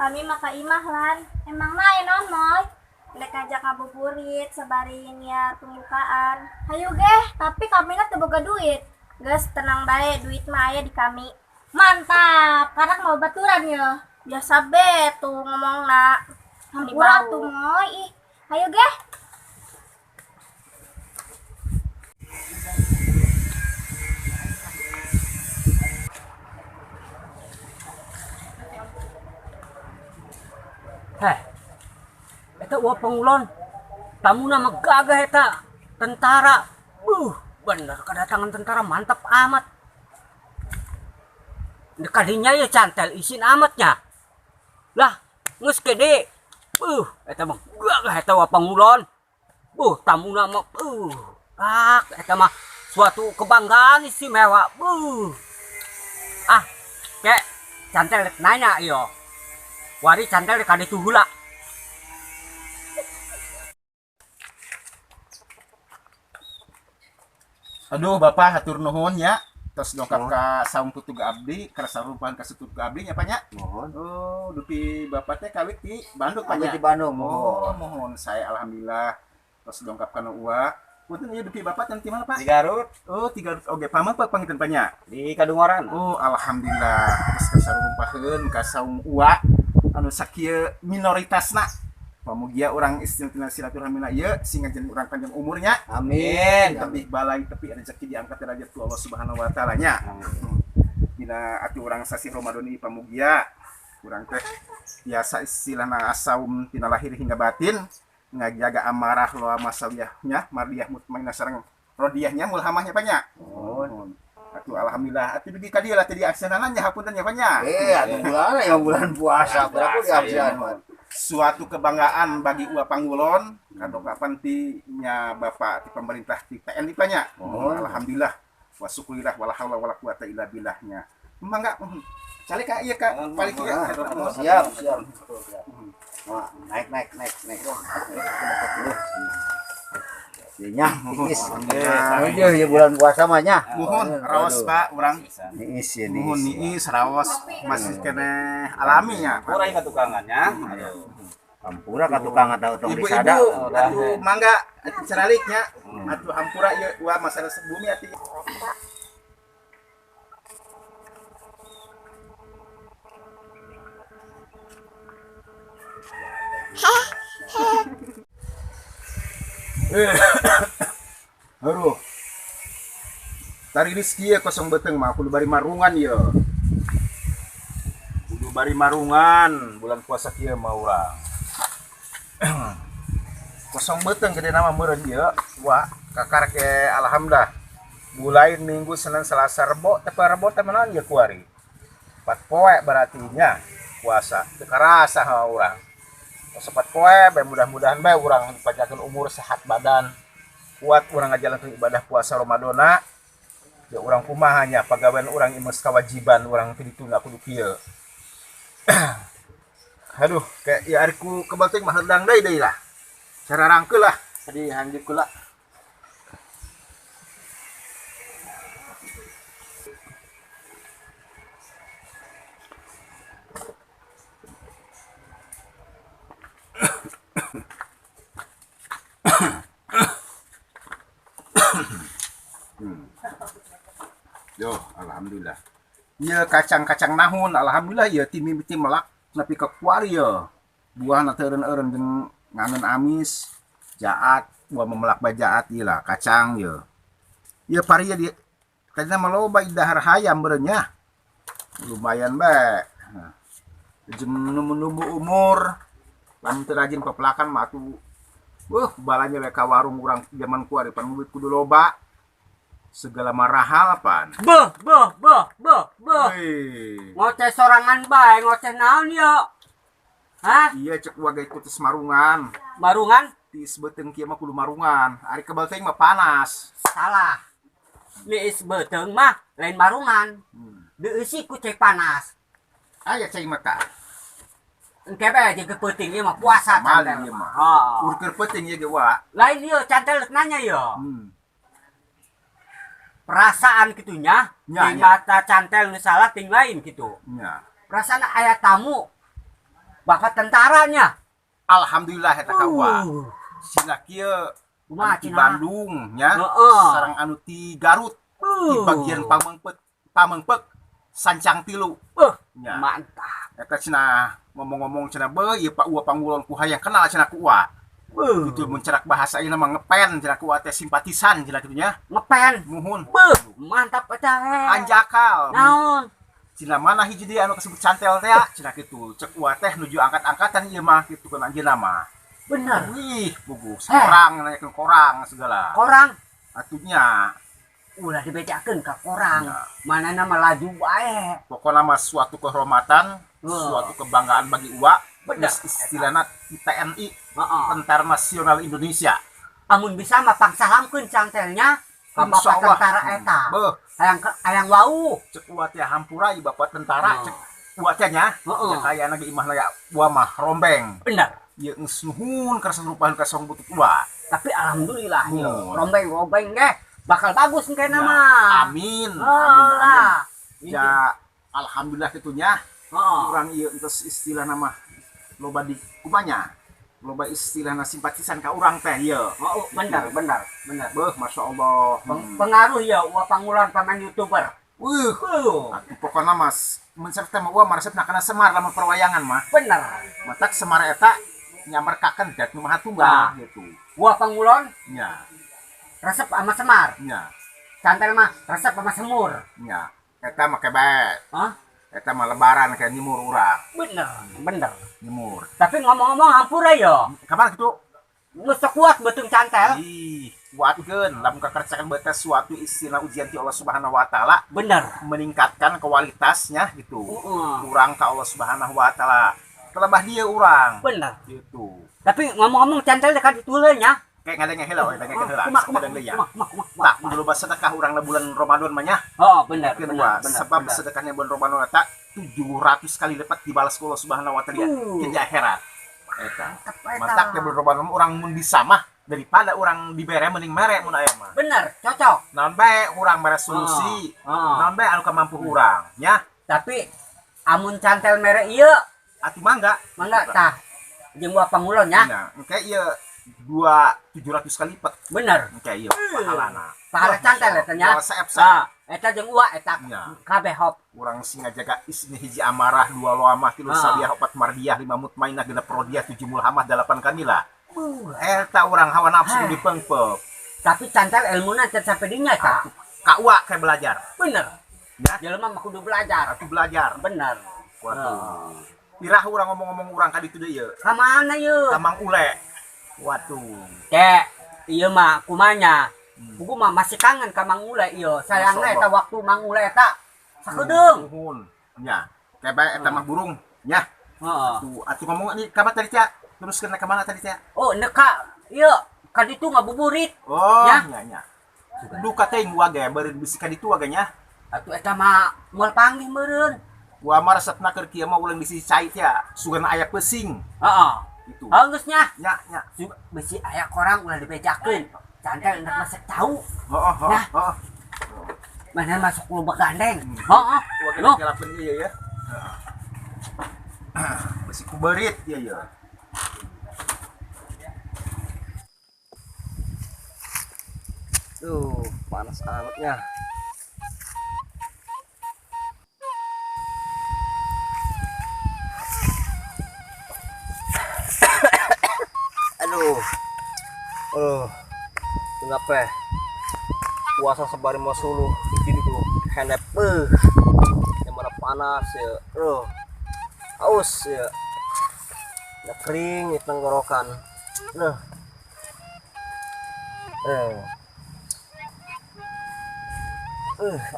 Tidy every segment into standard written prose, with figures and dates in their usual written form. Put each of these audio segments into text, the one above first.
kami maka imah lan. Emang nae non moy. Lek ajak ngabuburit sabarin ya pembukaan. Hayu geh, tapi kami teu boga duit. Geus tenang bae, duit mah aya di kami. Mantap, karena mau baturan ya. Biasa be tuh ngomongna. Hampura tuh moy. Ih, hayu geh. Heh, eta uap pengulon, tamuna megagah eta tentara. Bener kedatangan tentara mantap amat. Dekadinya ya cantel isin amatnya. Lah, geus gede. Eta mah gagah eta uap pengulon. Tamuna mah eta mah suatu kebanggaan istimewa. Ah, kek cantel nanya yo. Wari cantel kade tuhula. Aduh Bapak hatur nuhun ya. Tos dongkap ka saung tutug abdi, ka sarupan ka tutug abdi nya Pak nya. Mohon. Oh, dupi Bapak teh kawit di Bandung Pak Kami nya. di Bandung, Oh, mohon. mohon saya alhamdulillah tos dongkap kana uwa. Punten ieu dupi Bapak teh di mana Pak? Di Garut, Oh, 3 oge paman Pak pangitan Pak nya. di Kadungoran. Oh, alhamdulillah. Tos ka sarumpaheun ka saung uwa anu sakieu minoritasna. Pamugia orang istilah silaturahmina ieu sing ngajen urang panjang umurnya. Amin. Tapi balai tapi rezeki diangkat derajat ku Allah Subhanahu wa taala nya. Dina ati urang sasi Ramadan ieu pamugia urang teh biasa istilahna asaum tina lahir hingga batin ngajaga amarah lo masawiyahnya mardiyah mutmainnah sareng rodiyahnya mulhamahnya banyak. Atuh alhamdulillah atuh dugi ka dieu lah tadi aksenana nya hapunten nya banyak. Atuh bulan yang bulan puasa, berapa di absen, Mas? Suatu kebanggaan bagi Uwa Panggulon kado kapan ti nya Bapak ti pemerintah ti TNI banyak. Alhamdulillah wa syukurillah wala haula wala quwata illa billahnya. Mangga cale ka ieu ka paling ya. Siap. Nah, naik. Nya, niis. Ya bulan puasa mah nya. Muhun raos Pak urang. Niis ya Muhun niis. niis raos masih kene alami nya. Kurang ke tukangannya. Hampura ka tukang atau tong disada. Ibu-ibu atuh mangga ceraliknya atuh hampura ieu wa masalah bumi ati. Aduh. Tari rezeki ya kosong beteng mah kudu bari marungan ya. Kudu bari marungan bulan puasa kieu mah urang. Kosong beteng gede nama meureun ieu. Wah, kakar ke alhamdulillah. Mulai Minggu, Senin, Selasa, Rebo, teh Rebo teh meunang ieu kuari. 4 poe berarti nya puasa. Teu karasa ha urang. Sepat poe bae mudah-mudahan bae urang dipanjangkeun umur sehat badan. Kuat urang ngajalankeun ibadah puasa Ramadana. Ya urang kumaha nya pagawean urang imes kewajiban urang teu ditunda kudu kieu. Aduh, kayak ya ariku kebalting mah hendang deui lah. Cara rangkeul lah. Tadi hanjeuk kula. Yo, alhamdulillah. Ieu kacang-kacang nahun, alhamdulillah ieu ti mimiti melak nepi ka kuari ya. Buahna teu eureun-eureun jeung ngangen amis, jaat, buah memelak bajaat ieu lah kacang ieu. Ieu paria di tadina mah loba dahar hayam beureun nya. Lumayan bae. Nah, jeung numbu umur lamun teu rajin pepelakan mah atuh balanya we ka warung urang zaman kuari pan kudu loba. Segala marahal apaan? Beuh. Hei. Ngoceh sorangan bae, ngoceh naon yo? Hah? Iya cek wagai kutus marungan. Marungan? Tis beteng kieu mah kudu marungan. Ari kebal teh mah panas. Salah. Niis beuteung mah lain marungan. Deusi ku cek panas. Aya cai mah tah. Engke bae jeung kepeuting ieu mah puasa Mali cantel ieu mah. mah. Heeh. Urker penting ye ge wa. Lain ieu cantel rek nanya yo. Perasaan kitunya Nya, ting nya. mata cantel nu salah ting lain gitu. Nya. Perasaan aya tamu bapak tentaranya. Alhamdulillah eta kawa. Sina kieu Kumaha di cenah? Bandung nya. Heeh. Sareng anu ti Garut di bagian Pamengpek sancang tilu. Nya. Mantap. Eta cenah ngomong-ngomong cenah beuh ieu Pak Ua Pangulon ku hayang kenal cenah ku Ua. Itu mencerak bahasa ieu mah ngepen cenah ku Ua teh simpatisan cenah kitu nya. Ngepen. Nuhun. Mantap eta. Anjakal. Naon? Cina mana hiji dia anu kesebut cantel teh cenah kitu. Cek Ua teh nuju angkat-angkatan ieu mah kitu kan anjeunna mah. Bener. Wih, bugus. Korang nanyakeun korang segala. Korang Atunya ulah dibedakeun ka korang. Ya. Mana nama laju bae. pokoknya mah suatu kehormatan, suatu kebanggaan bagi Ua. Bener. Istilahna TNI, Heeh. Tentara Nasional Indonesia. Amun bisa mah pangsahamkeun cantelnya ka Insya bapak Allah. tentara eta. Beuh, Hayang wau. cek Ua teh hampura ieu bapak tentara, Oh. cek Ua teh nya. Heeh. Cek aya lagi imah ya Ua mah rombeng. Bener. Ieu geus nuhun karasa rupahan ka song butut Ua. Tapi alhamdulillah yo. Oh. Rombeng ge bakal bagus engke Ya, mah. Amin. Oh lah. Ya alhamdulillah kitunya. Heeh. Urang ieu entos istilah nama loba di kumanya. Loba istilahna simpatisan ka urang teh ieu. Oh, bener. Beuh masyaallah. Pengaruh ya Ua Pangulon pemain YouTuber. Atuh Pokokna mas mencerita mah Ua maresepna kana Semar lamun perwayangan mah. bener. Matak Semar eta nyamarkakeun dat nu maha tunggal gitu. Ua Pangulon Nya, resep sama Semar. nya, Cantel mah resep sama Semur. nya. Eta mah kebet. Hah? Eta mah lebaran kayak nyemur urang, Bener. nyemur. Tapi ngomong-ngomong hampura yo. Kapan gitu? Geus kuat beuteung cantel. Ih, kuatkeun lamun kakerjakan batas suatu istilah ujian ti Allah Subhanahu wa taala Bener. meningkatkan kualitasnya gitu. Heeh. Urang ka Allah Subhanahu wa taala. Kelebah dia urang Bener. gitu. Tapi ngomong-ngomong cantel dekat dituleun nya. Kayak ngadenge heula we, ngadenge heula. Kumaha. Sedang deui ya. Tak dulu bas sedekah urang na bulan Ramadan mah nya. Oh, bener. Kedua, sebab sedekahnya bulan Ramadan eta 700 kali lipat dibalas ku Allah Subhanahu wa taala di akhirat. Eta. Matak ke bulan Ramadan urang mun bisa mah daripada urang dibere mending mere mun aya mah. Bener, cocok. Naon bae urang mere solusi. Naon bae anu kamampu urang nya. Tapi amun cantel mere ieu Atuh mangga. tah jeung Ua Pangulon nya. Nya, engke ieu 700 kali lipat. Bener. Engke ieu pahalana. Pahala cantel eta nya. Saep-saep. Eta jeung Ua eta Ya. kabeh hop. Urang singa jaga isni hiji amarah, 2 loamah, 3 Ah. sabiah, 4 mardiah, 5 mutmainah, 6 prodiah, 7 mulhamah, 8 kamilah. Eta urang hawa nafsu Heh. dipengpep. Tapi cantel ilmuna teu sampai dinya eta. Ka Ua kayak belajar. Bener. Ya, Jelema mah kudu belajar. atuh belajar. Bener. Waduh. Irah urang ngomong-ngomong urang ka ditu deui. Ka mana yeuh? Tamang ule. Waduh. Kek ieu mah kumanya. Buku mah masih kangen ka Mang Ule ieu. Sayangna eta waktu Mang Ule eta sakedeung. Nuhun. Nya. Kayak bae eta mah burung. Nya. Heeh. Tuh, atuh ngomong ini kabar tadi teh. Teruskeun ka mana tadi teh? Oh, neka ieu ka ditu ngabuburit. Oh, Ya. nya. Duka teh Ua ge beureun bisi ka ditu ge nya. Atuh eta mah moal panggih meureun. Ua mah resepna keur kieu mah ulang bisi cai teh. Sugana aya pesing. Heeh. Itu. Geus nya. Nya, nya. Bisi aya korang ulah dibejakeun. Cantel hendak masak tahu. Heeh, Nah. heeh. Mana masuk lubang gandeng. Heeh. Ua ge Loh. ngelapeun ieu ya. Bisi kuberit ieu ya. Tuh, panas amatnya. Aduh. Kenapa? Puasa sebari mau suluh di sini tuh. Henep yang mana panas ya. Aus ya. Udah kering di tenggorokan. Nah.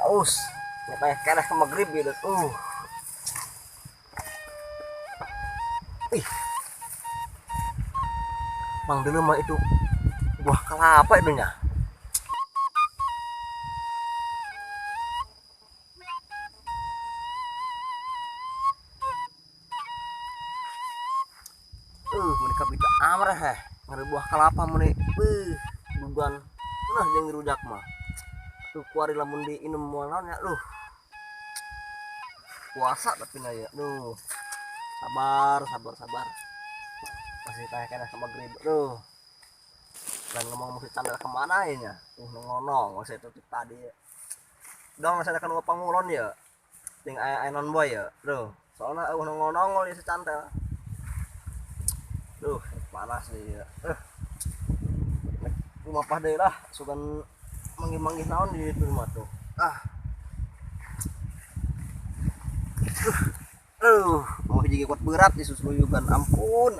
Aus. Nyatanya kena ke maghrib gitu. Ih. Mang dulu mah itu buah kelapa itu nya. Mereka bisa amrah heh. Ngari buah kelapa meni. Bugan. Nah yang rujak mah. Tuh kuari lamun di inum mualan ya. Puasa tapi na ya. sabar. Masih tanya kena sama grib. Dan ngomong musik candal kemana ya? Nongol saya tutup tadi. Dong saya akan pangulon ya. Ting ay non boy ya. Soalnya nongol ya si candal. Panas ya. Rumah pah deh lah, sukan manggih naon di rumah tuh. Mau jadi kuat berat di susuluyugan. Ampun.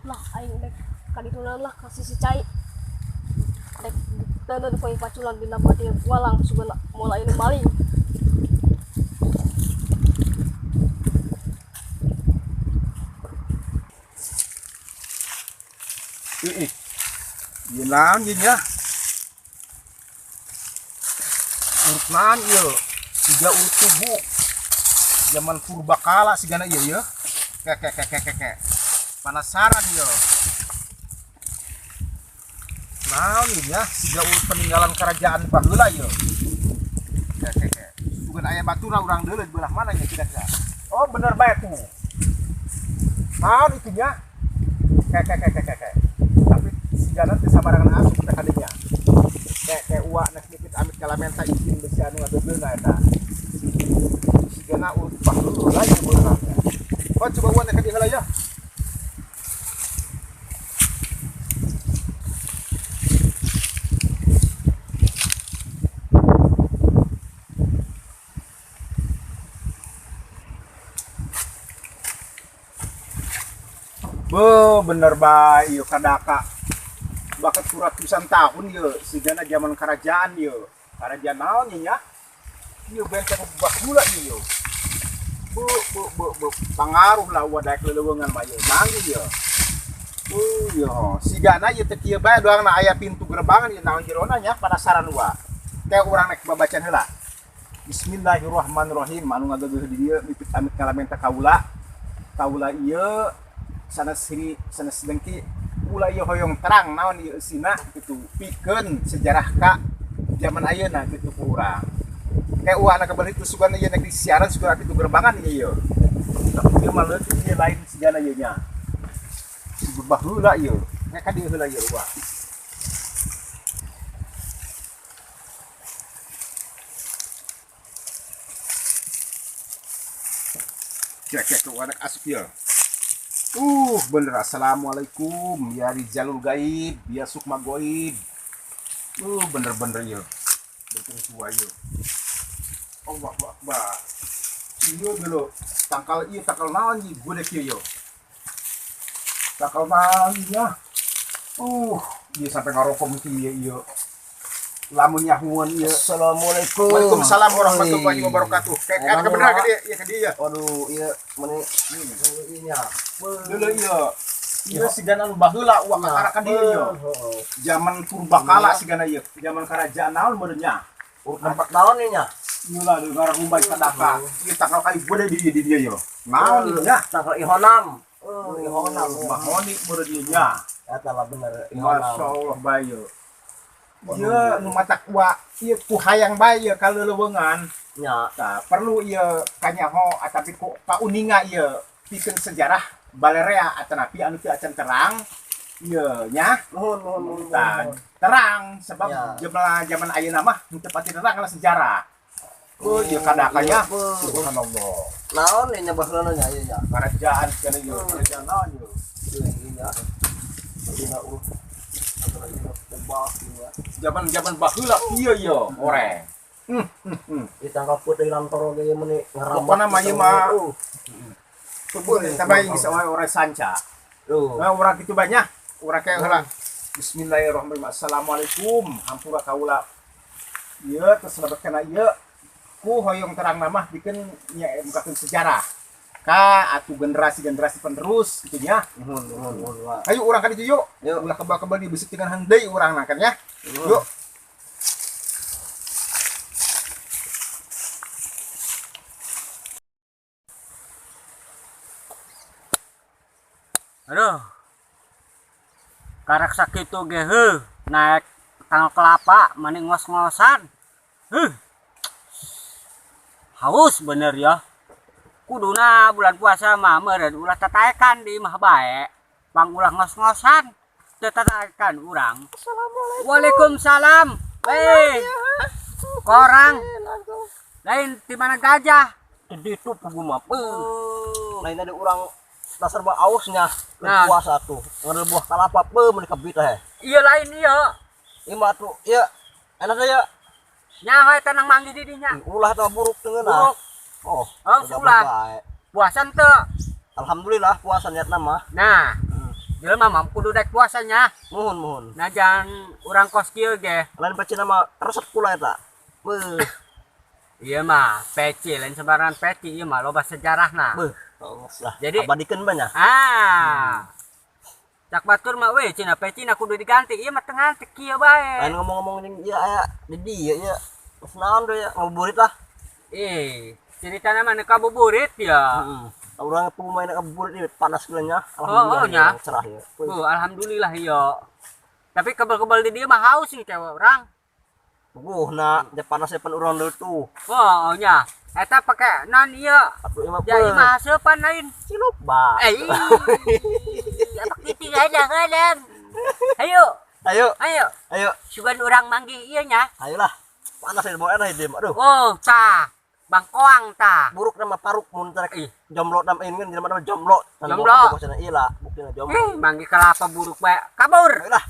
Lah aing dek kadituleun lah kasih si cai dek teuleun poe paculan dina bati walang sugan mulai nu maling. Ieu naon ieu nya? Urut naon ieu? Siga urut tubuh. Zaman purbakala sigana ieu ya. Kek. Penasaran ieu. Naon ieu nya? Siga urut peninggalan kerajaan baheula ieu. Kek. Sugan aya batura urang deuleu di belah mana nya kira-kira? Oh, bener bae tuh. Naon itu nya? Kek. Tapi sigana teh sabarangan asup teh kadinya. Kek uak na sedikit amit kalamenta izin besi anu ngadeulna eta. Sigana urut baheula ieu beunarnya. Oh, coba uak na kadieu heula ya. Bener bae ieu kadaka. Bakat ratusan tahun ieu sigana zaman kerajaan ieu. Kerajaan naon ieu nya? Ieu benteng baheula ieu. Bu. Pangaruh lah wadak leuweungan mah ieu. Manggi ieu. Ieu sigana ieu teh kieu bae doangna aya pintu gerbangan ieu naon jerona nya penasaran wa. Teh urang nek babacan heula. Bismillahirrahmanirrahim. Anu ngageugeuh di dieu mipit amit kalamenta kaula. Kaula ieu sanes dengki ulah ieu hoyong terang naon ieu eusina kitu pikeun sejarah ka zaman ayeuna kitu ku urang. Kayak uana kabeh itu sugan ieu nek disiaran sugan kitu gerbangan ieu. Tapi ieu mah leutik ieu lain sigana ieu nya. Subah heula ieu. Nek ka dieu heula ieu wa. Cek tuh anak asup ieu. Bener. Assalamualaikum ya Rijalul Gaib, ya Sukma Goib. Bener ya. Betul tua ya. Allah Akbar. Ieu dulu. Tangkal naon ieu godek ieu. Tangkal naon ya. Ieu sampai ngarokok ieu. Lamun nyahuan ieu. Assalamualaikum. Waalaikumsalam warahmatullahi wabarakatuh. Kayak bener ka dia. Waduh, iya meni ini nya. Dulu ieu sigana nu baheula uak kakara ka dieu ieu. Zaman purbakala sigana ieu. Zaman kerajaan naon meureun nya? Urut 4 tahun nih nya. Ieu lah negara Mumbai kadaka. Ieu tanggal kai gede di dieu ieu. Naon ieu nya? Tanggal Ihonam. Ihonam mahoni meureun ieu nya. Eta lah bener Masyaallah bae ieu. Ieu nu matak uak ieu ku hayang bae ieu ka leuleungan. Nya. Tah perlu ieu kanyaho atapi ku kauninga ieu pikeun sejarah Balerea atanapi anu teu acan terang ieu nya. Nuhun. Terang sebab Ya. zaman ayeuna mah teu pati terang kana sejarah. Ieu kadakanya subhanallah. Naon nya baheula nya ieu nya. Kerajaan kana ieu kerajaan naon ieu? Ieu nya. Dina urut. Zaman baheula ieu oreng. Ditangkap putih lantoro ge meni ngarambat. Pokona mah ieu mah tubuh tamai geus oreng sanca. Nah, urang kitu banyak. Urang kayak heula. Bismillahirrahmanirrahim. Assalamualaikum. Hampura kaula. Ieu terus kana ieu ku hoyong terang namah bikin nya mukakeun sejarah. Ka atuh generasi penerus kitu nya. Nuhun. Ayo urang ka ditu yuk. Yuk. Ulah kebal-kebal di besik dengan handai urang na kan ya. Yuk. Aduh. Karak sakitu ge naik tanggal kelapa maning ngos-ngosan. Haus bener ya. Kuduna bulan puasa mah meureun ulah tataekan di mah bae. Pang ulah ngos-ngosan teu tataekan urang. Assalamualaikum. Waalaikumsalam. Korang lain di mana gajah? Jadi itu pugu mah. Lain ada orang dasar bah ausnya Nah. puasa tuh. Ngadel buah kalapa mereka bita he. Iya lain iya. Ima tuh ya enak ya. Nyaho eta nang manggi di dinya. Ulah teh buruk teungeun Buruk. Oh, Oh, udah ulah. bae. Puasan teu. Alhamdulillah puasa niatna mah. Nah, jelema mah kudu daek puasanya. Muhun. Nah jangan urang kos kieu ge. Lain pecina mah resep kula eta. Beuh, Iya mah peci lain sembarangan peci ieu mah loba sejarahna. beuh. Tos lah. Jadi- abadikeun banyak. Cak batur mah we cenah peci na kudu diganti. Ieu mah teu nganti kieu bae. Lain ngomong-ngomong jeung ieu aya di dieu nya. Geus naon deui ya ngabuburit lah. Ceritana mah kabuburit ya. Heeh. Urang pemain ngabuburit ieu panas geulanya. Oh, nya. Cerah ya. Alhamdulillah iya. Tapi kebal-kebal di dia mah haus nih cewek orang. Nah, dia panas depan urang deui tuh. Oh nya. Eta pake non iya. Atuh ieu mah Ya imah haseupan lain. cilup ba. Ya begitu kadang-kadang. Ayo, Ayo, ayo. Sugan urang manggih ieu nya. ayolah. Panas ya bawa enak hidim. Aduh, Oh, tah. Bangkoang tah. buruk nama paruk mun tarek Ih. jomblo nam ini kan jelema nama jomblo. Jomblo. Iya lah, buktina jomblo. Manggih kelapa buruk bae. Kabur. Ayolah.